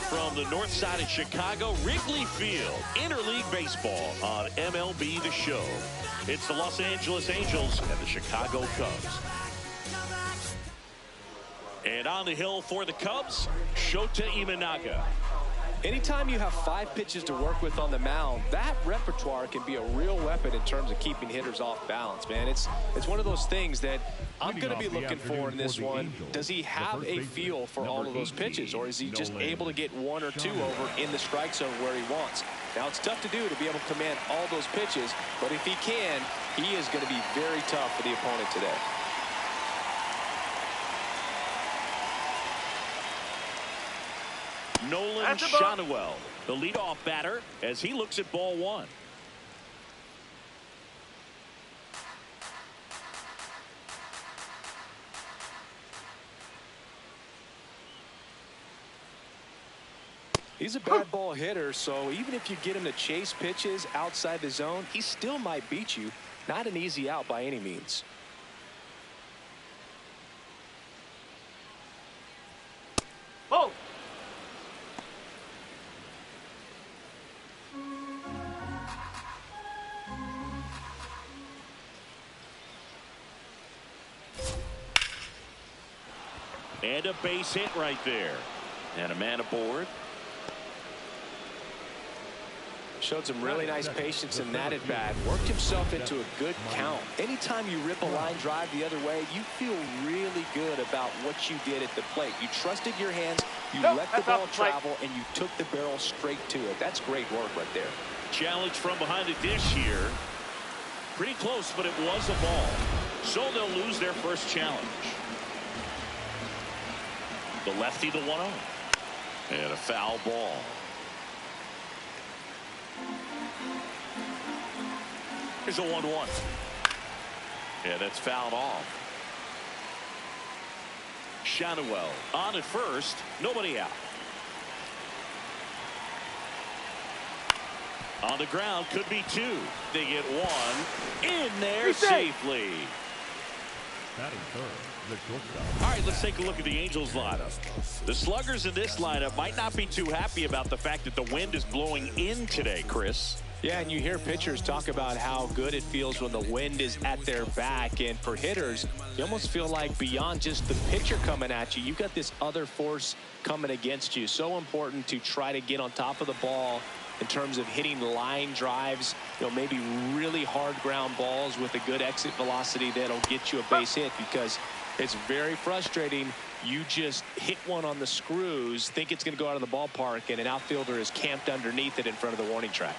From the north side of Chicago, Wrigley Field, Interleague Baseball on MLB The Show. It's the Los Angeles Angels and the Chicago Cubs. And on the hill for the Cubs, Shota Imanaga. Anytime you have 5 pitches to work with on the mound, that repertoire can be a real weapon in terms of keeping hitters off balance, man. It's one of those things that I'm going to be looking for in this one. Does he have a feel for all of those pitches, or is he just able to get 1 or 2 over in the strike zone where he wants? Now, it's tough to do to be able to command all those pitches, but if he can, he is going to be very tough for the opponent today. Nolan Schanuel, the leadoff batter, as he looks at ball 1. He's a bad ball hitter, so even if you get him to chase pitches outside the zone, he still might beat you. Not an easy out by any means. Oh! And a base hit right there. And a man aboard. Showed some really nice patience in that at bat. Worked himself into a good count. Anytime you rip a line drive the other way, you feel really good about what you did at the plate. You trusted your hands, you let the ball travel, and you took the barrel straight to it. That's great work right there. Challenge from behind the dish here. Pretty close, but it was a ball. So they'll lose their first challenge. The lefty, the 1-0. And a foul ball. Here's a 1-1. Yeah, that's fouled off. Schanuel on at first. Nobody out. On the ground, could be 2. They get 1 in there safely. Batting third. All right, let's take a look at the Angels lineup. The sluggers in this lineup might not be too happy about the fact that the wind is blowing in today, Chris. Yeah, and you hear pitchers talk about how good it feels when the wind is at their back. And for hitters, you almost feel like beyond just the pitcher coming at you, you've got this other force coming against you. So important to try to get on top of the ball in terms of hitting line drives, maybe really hard ground balls with a good exit velocity that'll get you a base hit, because it's very frustrating. You just hit one on the screws, think it's going to go out of the ballpark, and an outfielder is camped underneath it in front of the warning track.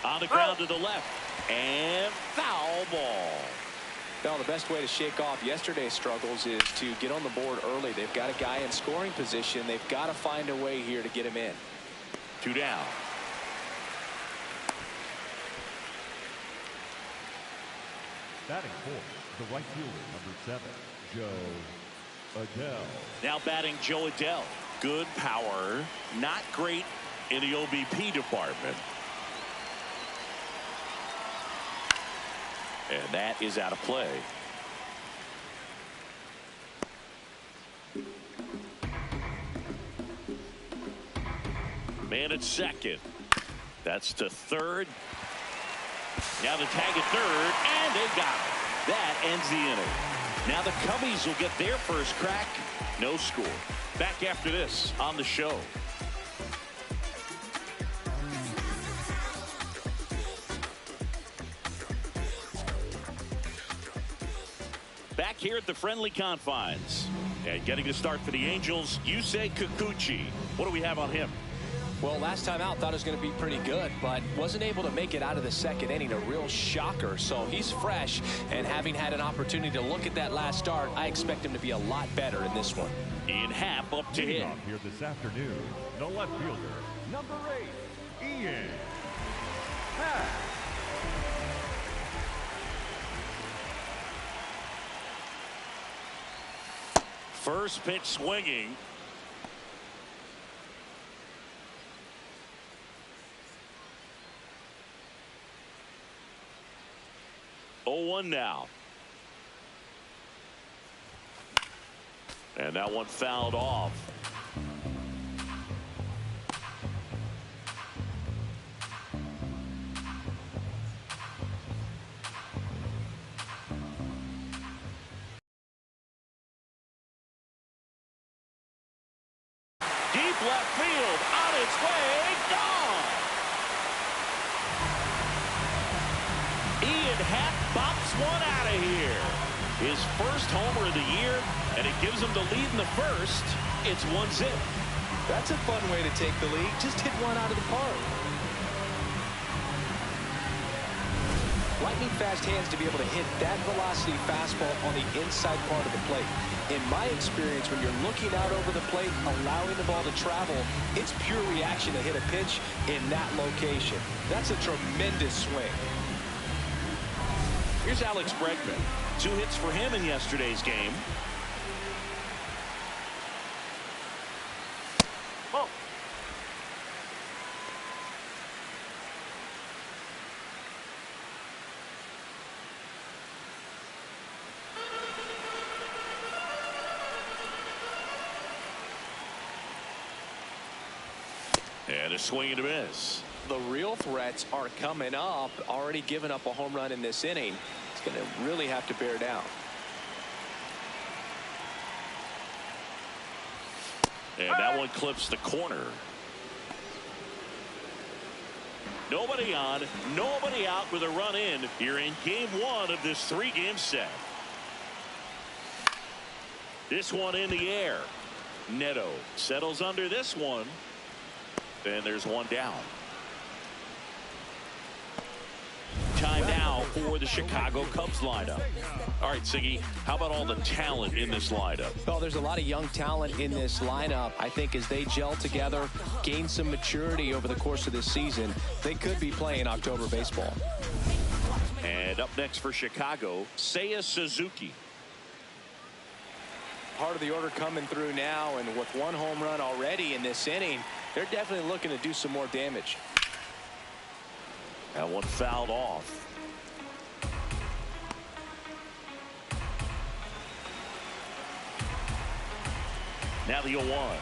On the ground to the left, and foul ball. Well, the best way to shake off yesterday's struggles is to get on the board early. They've got a guy in scoring position. They've got to find a way here to get him in. 2 down. Batting fourth, the right fielder, number 7, Joe Adell. Now batting Joe Adell. Good power, not great in the OBP department. And that is out of play. Man at second. That's to third. Now the tag at third, and they got it. That ends the inning. Now the Cubbies will get their first crack. No score. Back after this on the show. Back here at the friendly confines. And getting the start for the Angels, Yusei Kikuchi. What do we have on him? Well, last time out, thought it was going to be pretty good, but wasn't able to make it out of the second inning. A real shocker. So he's fresh, and having had an opportunity to look at that last start, I expect him to be a lot better in this one. Ian Happ up to Leading hit. off here this afternoon, the left fielder, number 8, Ian Happ. First pitch swinging. Oh, 1 now. And that one fouled off. Deep left field, on its way, gone. Ian Happ bops one out of here. His first homer of the year, and it gives him the lead in the first. It's 1-0. That's a fun way to take the lead. Just hit one out of the park. Lightning fast hands to be able to hit that velocity fastball on the inside part of the plate. In my experience, when you're looking out over the plate, allowing the ball to travel, it's pure reaction to hit a pitch in that location. That's a tremendous swing. Here's Alex Bregman. 2 hits for him in yesterday's game. Oh. And a swing and a miss. The real threats are coming up. Already given up a home run in this inning. It's going to really have to bear down. And that one clips the corner. Nobody on, nobody out with a run in here in game 1 of this 3-game set. This one in the air. Neto settles under this one. And there's one down. Time now for the Chicago Cubs lineup. All right, Siggy, how about all the talent in this lineup? Well, there's a lot of young talent in this lineup. I think as they gel together, gain some maturity over the course of this season, they could be playing October baseball. And up next for Chicago, Seiya Suzuki. Part of the order coming through now, and with 1 home run already in this inning, they're definitely looking to do some more damage. That one fouled off. Now the 0-1.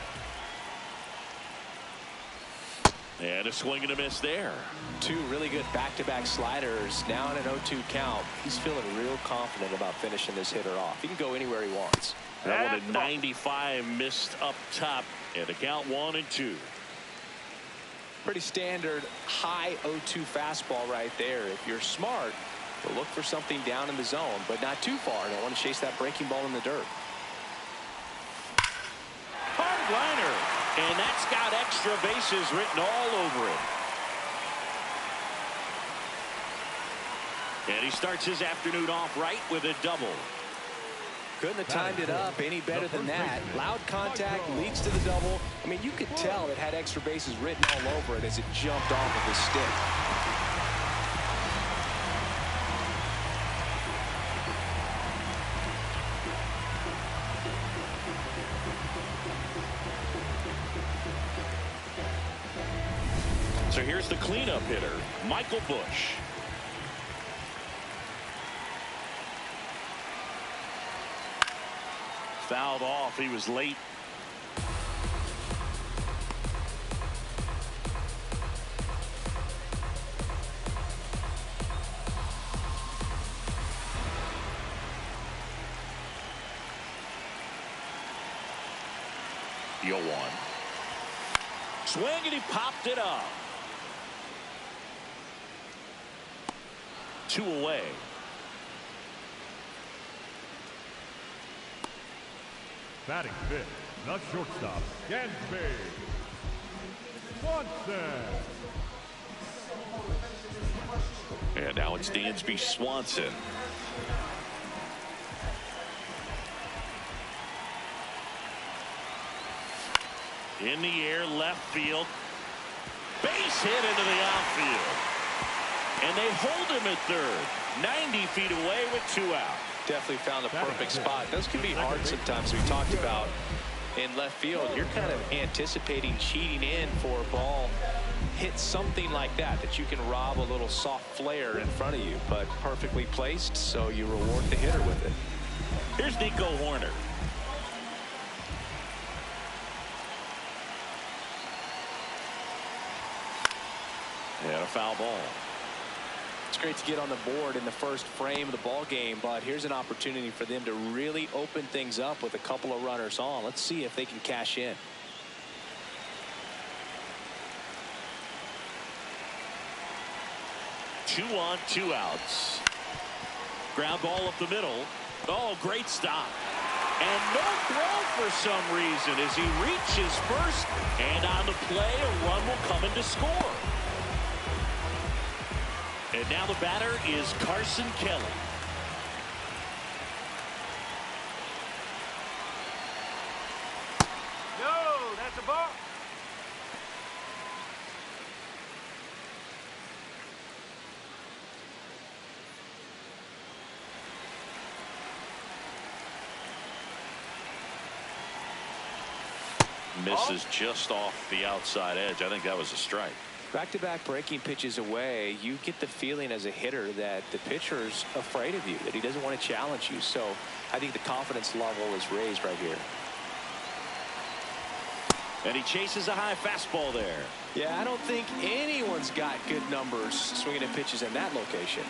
And a swing and a miss there. 2 really good back-to-back sliders. Now in an 0-2 count. He's feeling real confident about finishing this hitter off. He can go anywhere he wants. That one at 95 missed up top. And the count 1-2. Pretty standard high 0-2 fastball right there. If you're smart, you'll look for something down in the zone, but not too far. Don't want to chase that breaking ball in the dirt. Hard liner, and that's got extra bases written all over it. And he starts his afternoon off right with a double. Couldn't have timed it up any better than that. Loud contact leads to the double. I mean, you could tell it had extra bases written all over it as it jumped off of his stick. So here's the cleanup hitter, Michael Busch. Fouled off. He was late. The 0-1. Swing, and he popped it up. 2 away. Batting 5th, the shortstop, Dansby Swanson. And now it's Dansby Swanson. In the air, left field. Base hit into the outfield. And they hold him at third. 90 feet away with 2 out. Definitely found a perfect spot. Those can be hard sometimes. We talked about in left field, you're kind of anticipating cheating in for a ball. Hit something like that you can rob a little soft flare in front of you, but perfectly placed, so you reward the hitter with it. Here's Nico Hoerner. And a foul ball. It's great to get on the board in the first frame of the ball game, but here's an opportunity for them to really open things up with a couple of runners on. Let's see if they can cash in. Two on, 2 outs. Ground ball up the middle. Oh, great stop. And no throw for some reason as he reaches first. And on the play, a run will come in to score. And now the batter is Carson Kelly. No, that's a ball. Misses just off the outside edge. I think that was a strike. Back-to-back breaking pitches away, you get the feeling as a hitter that the pitcher's afraid of you, that he doesn't want to challenge you. So I think the confidence level is raised right here. And he chases a high fastball there. Yeah, I don't think anyone's got good numbers swinging at pitches in that location.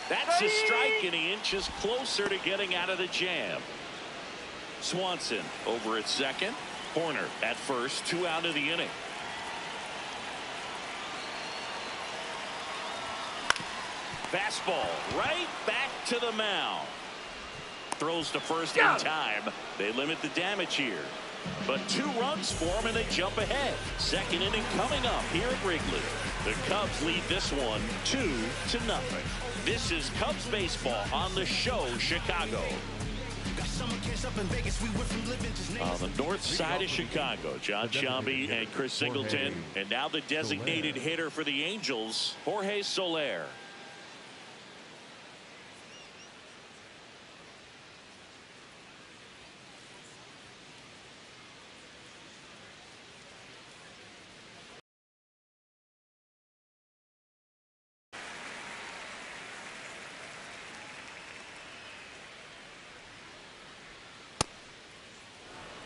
That's a strike, and he inches closer to getting out of the jam. Swanson over at second. Hoerner at first. 2 out of the inning. Fastball right back to the mound. Throws to first in time. They limit the damage here. But 2 runs for him, and they jump ahead. Second inning coming up here at Wrigley. The Cubs lead this one 2-0. This is Cubs baseball on the show, Chicago. On the north side of Chicago, John Sciambi and Chris Singleton. And now the designated hitter for the Angels, Jorge Soler.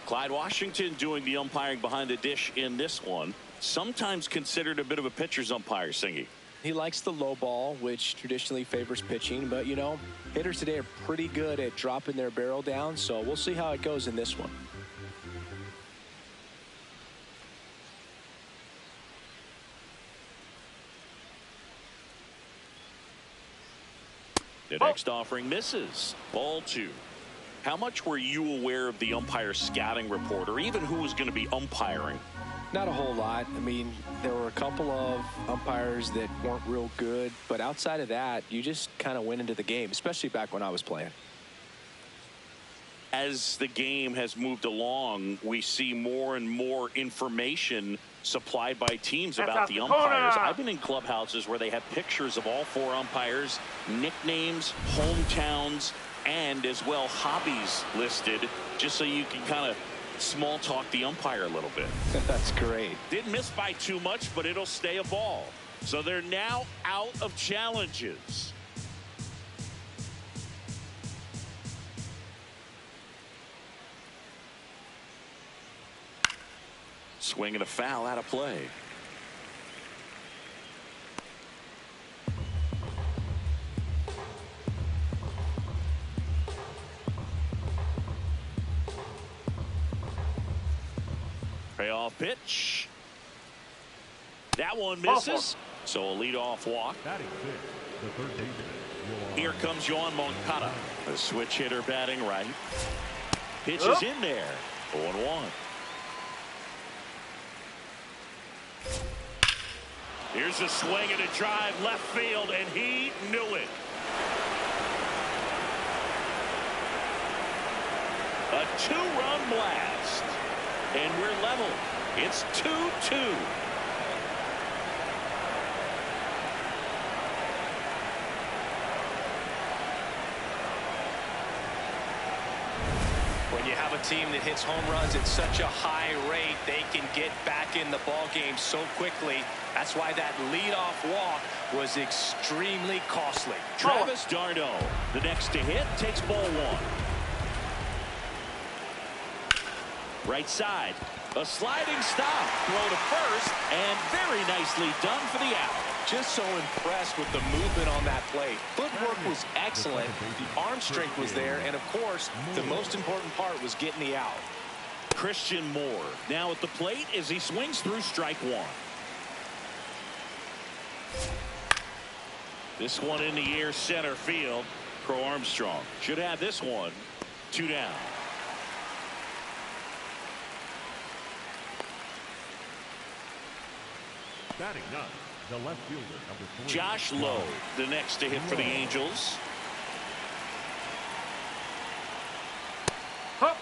Clyde Washington doing the umpiring behind the dish in this one. Sometimes considered a bit of a pitcher's umpire, Singy. He likes the low ball, which traditionally favors pitching. But, you know, hitters today are pretty good at dropping their barrel down. So we'll see how it goes in this one. The next offering misses. Ball 2. How much were you aware of the umpire scouting report, or even who was going to be umpiring? Not a whole lot. I mean, there were a couple of umpires that weren't real good, but outside of that, you just kind of went into the game, especially back when I was playing. As the game has moved along, we see more and more information supplied by teams about the umpires. I've been in clubhouses where they have pictures of all 4 umpires, nicknames, hometowns, and as well hobbies listed, just so you can kind of small talk the umpire a little bit. That's great. Didn't miss by too much, but it'll stay a ball. So they're now out of challenges. Swing and a foul out of play. Payoff pitch. That one misses. So a leadoff walk. Here comes Yoan Moncada. The switch hitter batting right. Pitch is in there. 0-1. Here's a swing and a drive left field, and he knew it. A two-run blast. And we're level. It's 2-2. When you have a team that hits home runs at such a high rate, they can get back in the ball game so quickly. That's why that leadoff walk was extremely costly. Travis d'Arnaud, the next to hit, takes ball one. Right side, a sliding stop, throw to first, and very nicely done for the out. Just so impressed with the movement on that play. Footwork was excellent. The arm strength was there. And, of course, the most important part was getting the out. Christian Moore now at the plate as he swings through strike one. This one in the air center field. Crow Armstrong should have this one. 2 down. Batting ninth, the left fielder, number 3. Josh Lowe, the next to hit for the Angels. Hup.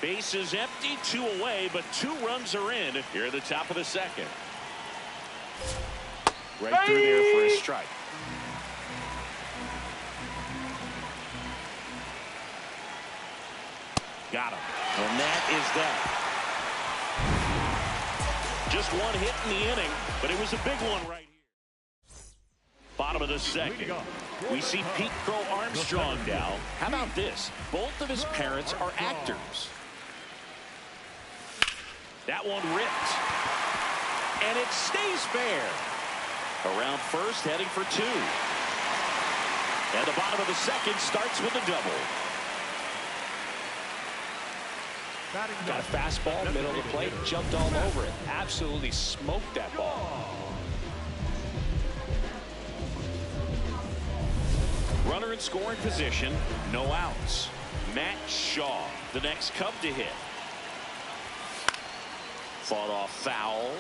Base is empty, 2 away, but 2 runs are in here at the top of the second. Right through there for a strike. Got him. And that is that. Just one hit in the inning, but it was a big one right here. Bottom of the second. We see Pete Crow Armstrong now. How about this? Both of his parents are actors. That one ripped. And it stays fair. Around first, heading for 2. And the bottom of the second starts with a double. Got a fastball, middle of the plate, jumped all over it. Absolutely smoked that ball. Runner in scoring position, no outs. Matt Shaw, the next Cub to hit. Fought off foul.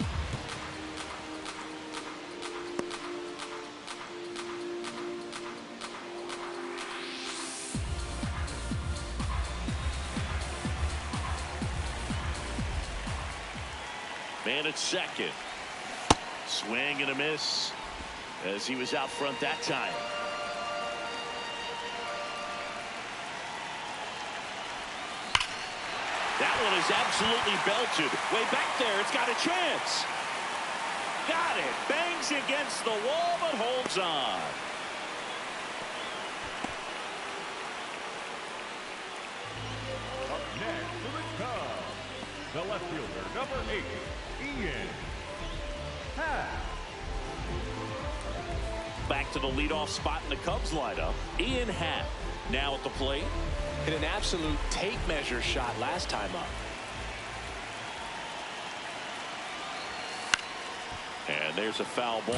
Man at second. Swing and a miss as he was out front that time. That one is absolutely belted. Way back there. It's got a chance. Got it. Bangs against the wall but holds on. Up next for the Cubs, the left fielder, number 8, Ian Happ. Back to the leadoff spot in the Cubs lineup. Ian Happ now at the plate. Hit an absolute tape measure shot last time up. And there's a foul ball.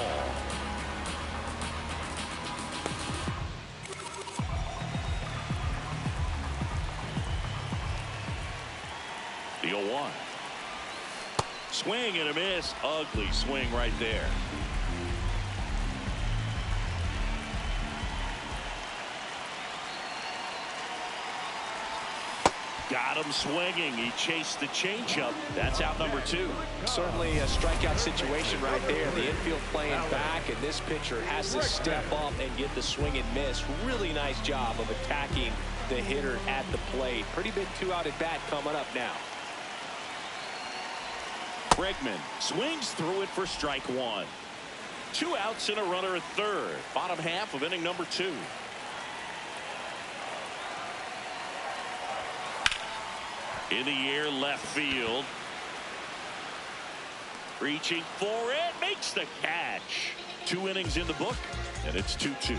The 0-1. Swing and a miss. Ugly swing right there. Got him swinging. He chased the changeup. That's out number 2. Certainly a strikeout situation right there. The infield playing back, and this pitcher has to step up and get the swing and miss. Really nice job of attacking the hitter at the plate. Pretty big 2-out at bat coming up now. Bregman swings through it for strike 1. 2 outs and a runner at third. Bottom half of inning number 2. In the air, left field. Reaching for it, makes the catch. 2 innings in the book, and it's 2-2.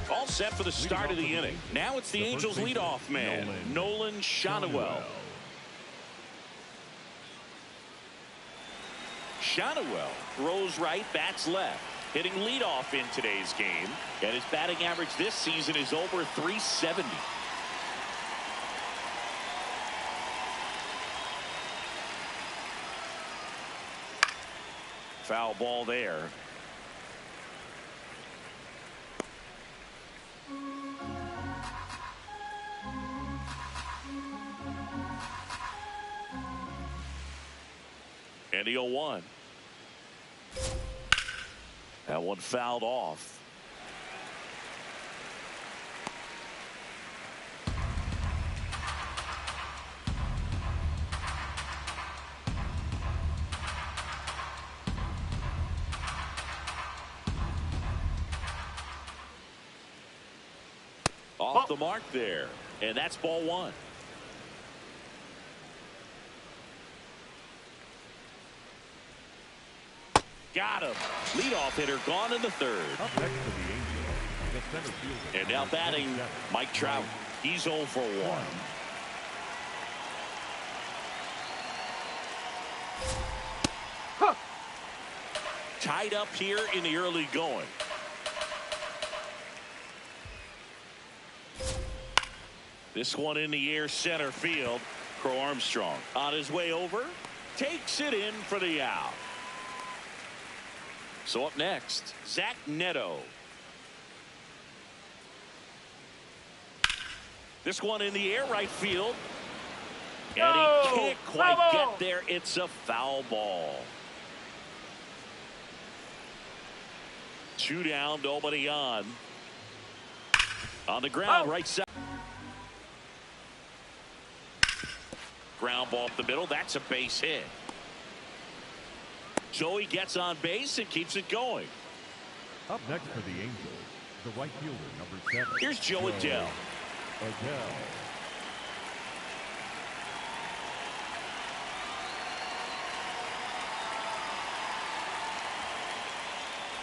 All set for the start of the inning. Now it's the Angels leadoff man, Nolan Schanuel. Schanuel throws right, bats left. Hitting leadoff in today's game, and his batting average this season is over .370. Foul ball there. And the 0-1. That one fouled off. Off the mark there. And that's ball one. Got him. Leadoff hitter gone in the third. Up next to the Angels, the center fielder. And now batting Mike Trout. He's 0 for 1. Huh. Tied up here in the early going. This one in the air center field. Crow Armstrong on his way over. Takes it in for the out. So up next, Zach Neto. This one in the air right field. And he can't quite get there. It's a foul ball. 2 down, nobody on. On the ground, right side. Ground ball up the middle. That's a base hit. Joey gets on base and keeps it going. Up next for the Angels, the right fielder, number 7. Here's Joe Adell. Adell.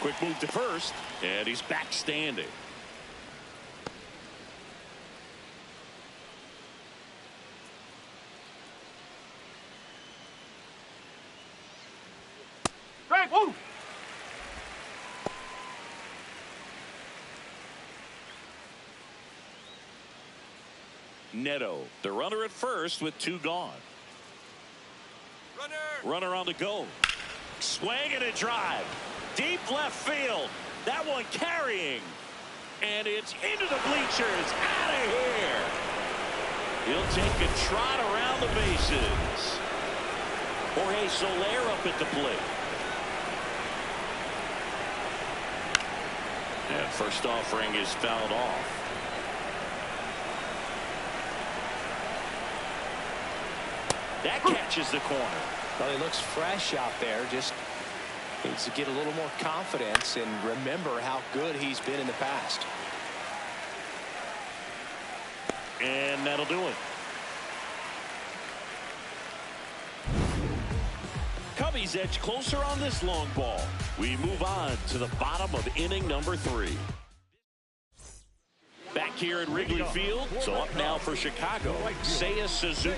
Quick move to first, and he's back standing. Woo! Neto, the runner at first with 2 gone. Runner on the go. Swing and a drive. Deep left field. That one carrying. And it's into the bleachers. Out of here. He'll take a trot around the bases. Jorge Soler up at the plate. And first offering is fouled off. That catches the corner. Well, he looks fresh out there. Just needs to get a little more confidence and remember how good he's been in the past. And that'll do it. Cubbies edge closer on this long ball. We move on to the bottom of inning number 3. Back here at Wrigley Field. So up now for Chicago, Seiya Suzuki.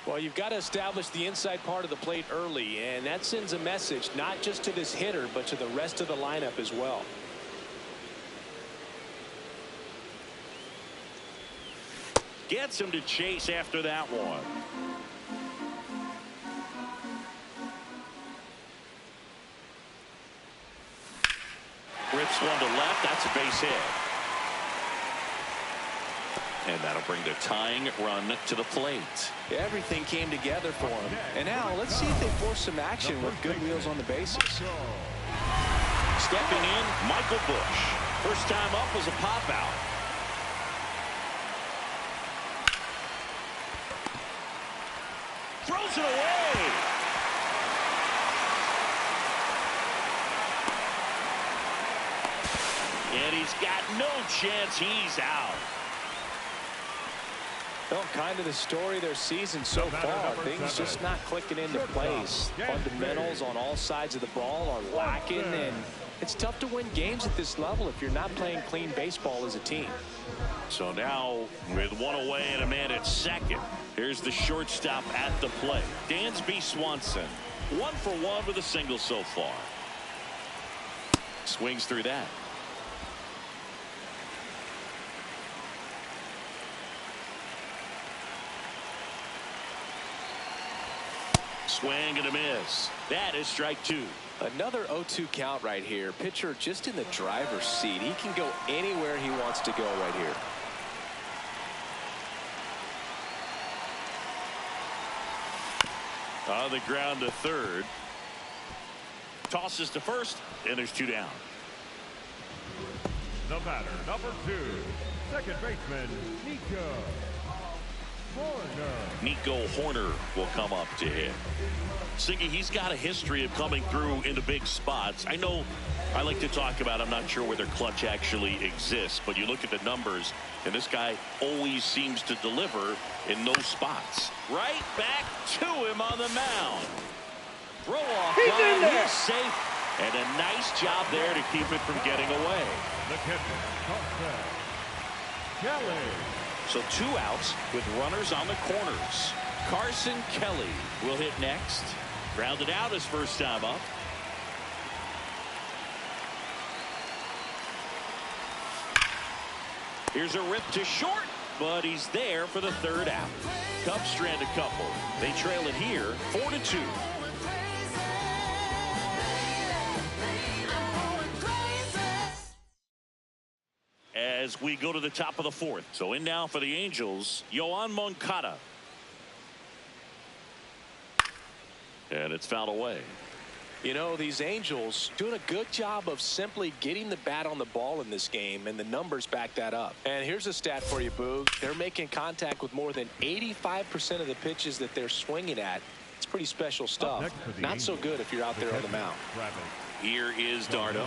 Well, you've got to establish the inside part of the plate early, and that sends a message not just to this hitter but to the rest of the lineup as well. Gets him to chase after that one. Rips one to left. That's a base hit. And that'll bring the tying run to the plate. Everything came together for him. And now let's see if they force some action with good wheels on the bases. Stepping in, Michael Busch. First time up was a pop out. Throws it away. And he's got no chance. He's out. Well, kind of the story of their season so far. Things just not clicking into place. Fundamentals on all sides of the ball are lacking, and it's tough to win games at this level if you're not playing clean baseball as a team. So now with one away and a man at second, here's the shortstop at the plate. Dansby Swanson, 1 for 1 with a single so far. Swings through that. Swing and a miss. That is strike 2. Another 0-2 count right here. Pitcher just in the driver's seat. He can go anywhere he wants to go right here. On the ground to third. Tosses to first, and there's 2 down. The batter, number 2, second baseman, Nico Hoerner. Nico Hoerner will come up to hit. Siggy, he's got a history of coming through into big spots. I know I like to talk about, I'm not sure whether clutch actually exists, but you look at the numbers, and this guy always seems to deliver in those spots. Right back to him on the mound. Throw off. He's in there. He's safe. And a nice job there to keep it from getting away. The catcher, Carson Kelly. So 2 outs with runners on the corners. Carson Kelly will hit next. Grounded out his first time up. Here's a rip to short, but he's there for the 3rd out. Cubs strand a couple. They trail it here 4-2. As we go to the top of the 4th. So in now for the Angels, Yoan Moncada. And it's fouled away. You know, these Angels doing a good job of simply getting the bat on the ball in this game, and the numbers back that up. And here's a stat for you, Boog. They're making contact with more than 85% of the pitches that they're swinging at. It's pretty special stuff. Not so good if you're out there on the mound. Here is Darno.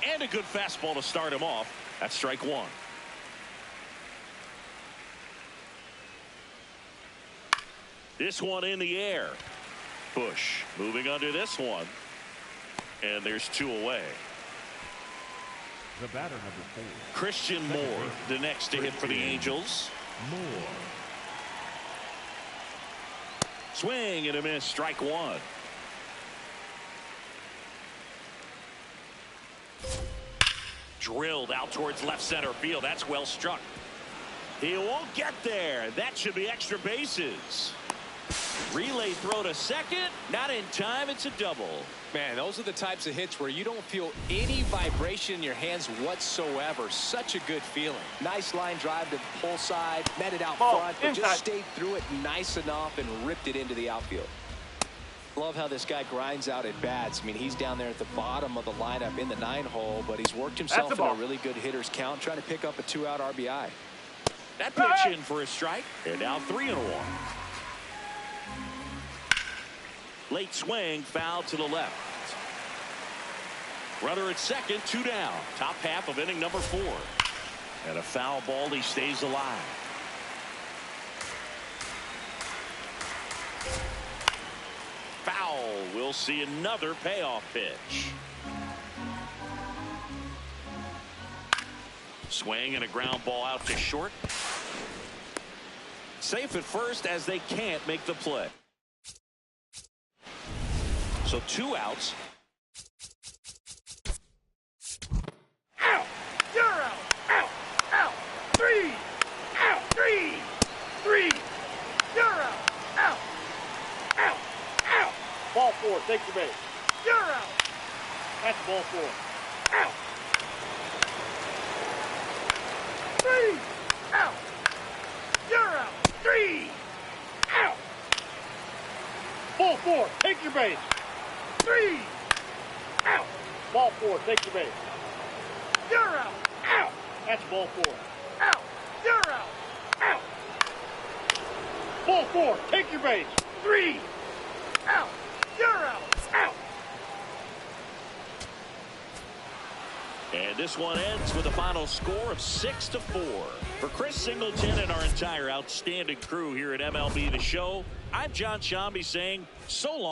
And a good fastball to start him off. That's strike 1. This one in the air. Bush moving under this one. And there's 2 away. The batter, number 4. Christian Moore, the next to hit for the Angels. Moore. Swing and a miss. Strike 1. Drilled out towards left center field. That's well struck. He won't get there. That should be extra bases. Relay throw to second. Not in time. It's a double. Man, those are the types of hits where you don't feel any vibration in your hands whatsoever. Such a good feeling. Nice line drive to the pull side. Met it out front, but just stayed through it nice enough and ripped it into the outfield. Love how this guy grinds out at bats. I mean, he's down there at the bottom of the lineup in the 9-hole, but he's worked himself in a really good hitter's count, trying to pick up a 2-out RBI. That pitch in for a strike. They're now 3-1. Late swing, foul to the left. Runner at second, 2 down. Top half of inning number 4. And a foul ball. He stays alive. Foul. We'll see another payoff pitch. Swing and a ground ball out to short. Safe at first as they can't make the play. So 2 outs. Out. You're out. Out. Out. 3. Out. 3. 3. You're out. Out. Out. Out. Ball 4. Take your base. You're out. That's ball 4. Out. 3. Out. You're out. 3. Out. Ball 4. Take your base. 3. Out. Ball 4. Take your base. You're out. Out. That's ball 4. Out. You're out. Out. Ball 4. Take your base. 3. Out. You're out. Out. And this one ends with a final score of 6-4. For Chris Singleton and our entire outstanding crew here at MLB The Show, I'm John Shambi saying so long.